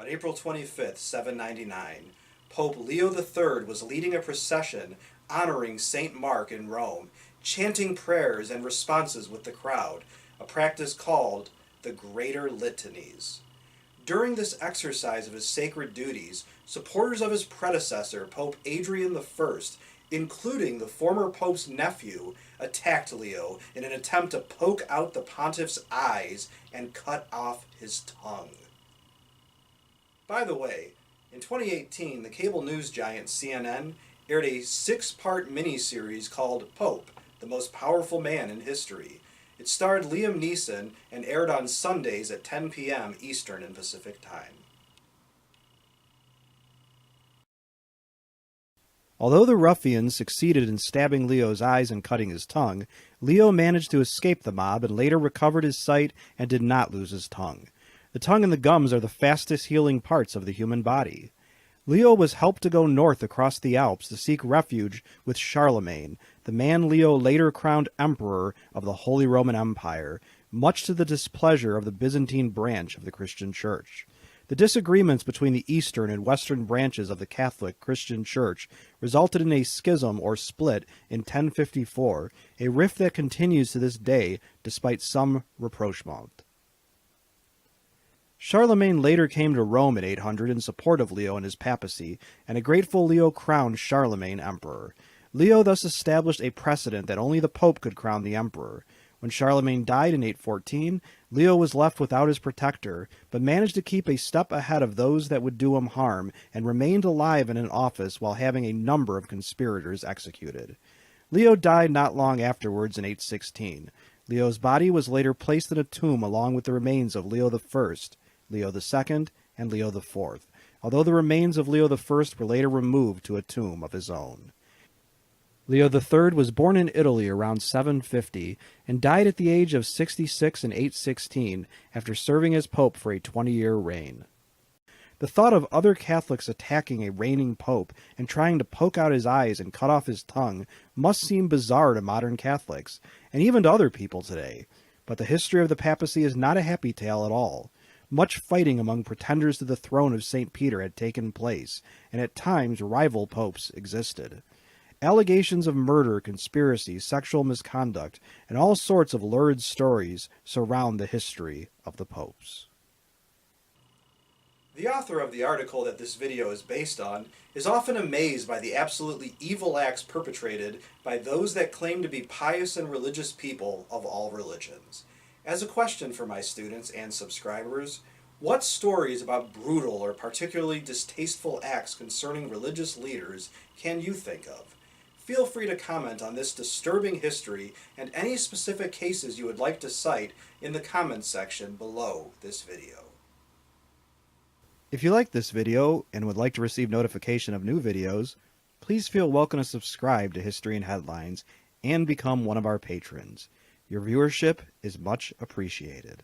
On April 25th, 799, Pope Leo III was leading a procession honoring St. Mark in Rome, chanting prayers and responses with the crowd, a practice called the Greater Litanies. During this exercise of his sacred duties, supporters of his predecessor, Pope Adrian I, including the former Pope's nephew, attacked Leo in an attempt to poke out the pontiff's eyes and cut off his tongue. By the way, in 2018, the cable news giant CNN aired a 6-part miniseries called Pope, the Most Powerful Man in History. It starred Liam Neeson and aired on Sundays at 10 p.m. Eastern and Pacific Time. Although the ruffians succeeded in stabbing Leo's eyes and cutting his tongue, Leo managed to escape the mob and later recovered his sight and did not lose his tongue. The tongue and the gums are the fastest healing parts of the human body. Leo was helped to go north across the Alps to seek refuge with Charlemagne, the man Leo later crowned emperor of the Holy Roman Empire, much to the displeasure of the Byzantine branch of the Christian Church. The disagreements between the eastern and western branches of the Catholic Christian Church resulted in a schism or split in 1054, a rift that continues to this day despite some rapprochement. Charlemagne later came to Rome in 800 in support of Leo and his papacy, and a grateful Leo crowned Charlemagne emperor. Leo thus established a precedent that only the Pope could crown the emperor. When Charlemagne died in 814, Leo was left without his protector, but managed to keep a step ahead of those that would do him harm, and remained alive in an office while having a number of conspirators executed. Leo died not long afterwards in 816. Leo's body was later placed in a tomb along with the remains of Leo I, Leo II, and Leo IV, although the remains of Leo I were later removed to a tomb of his own. Leo III was born in Italy around 750 and died at the age of 66 in 816 after serving as pope for a 20-year reign. The thought of other Catholics attacking a reigning pope and trying to poke out his eyes and cut off his tongue must seem bizarre to modern Catholics, and even to other people today. But the history of the papacy is not a happy tale at all. Much fighting among pretenders to the throne of St. Peter had taken place, and at times rival popes existed. Allegations of murder, conspiracy, sexual misconduct, and all sorts of lurid stories surround the history of the popes. The author of the article that this video is based on is often amazed by the absolutely evil acts perpetrated by those that claim to be pious and religious people of all religions. As a question for my students and subscribers, what stories about brutal or particularly distasteful acts concerning religious leaders can you think of? Feel free to comment on this disturbing history and any specific cases you would like to cite in the comments section below this video. If you like this video and would like to receive notification of new videos, please feel welcome to subscribe to History and Headlines and become one of our patrons. Your viewership is much appreciated.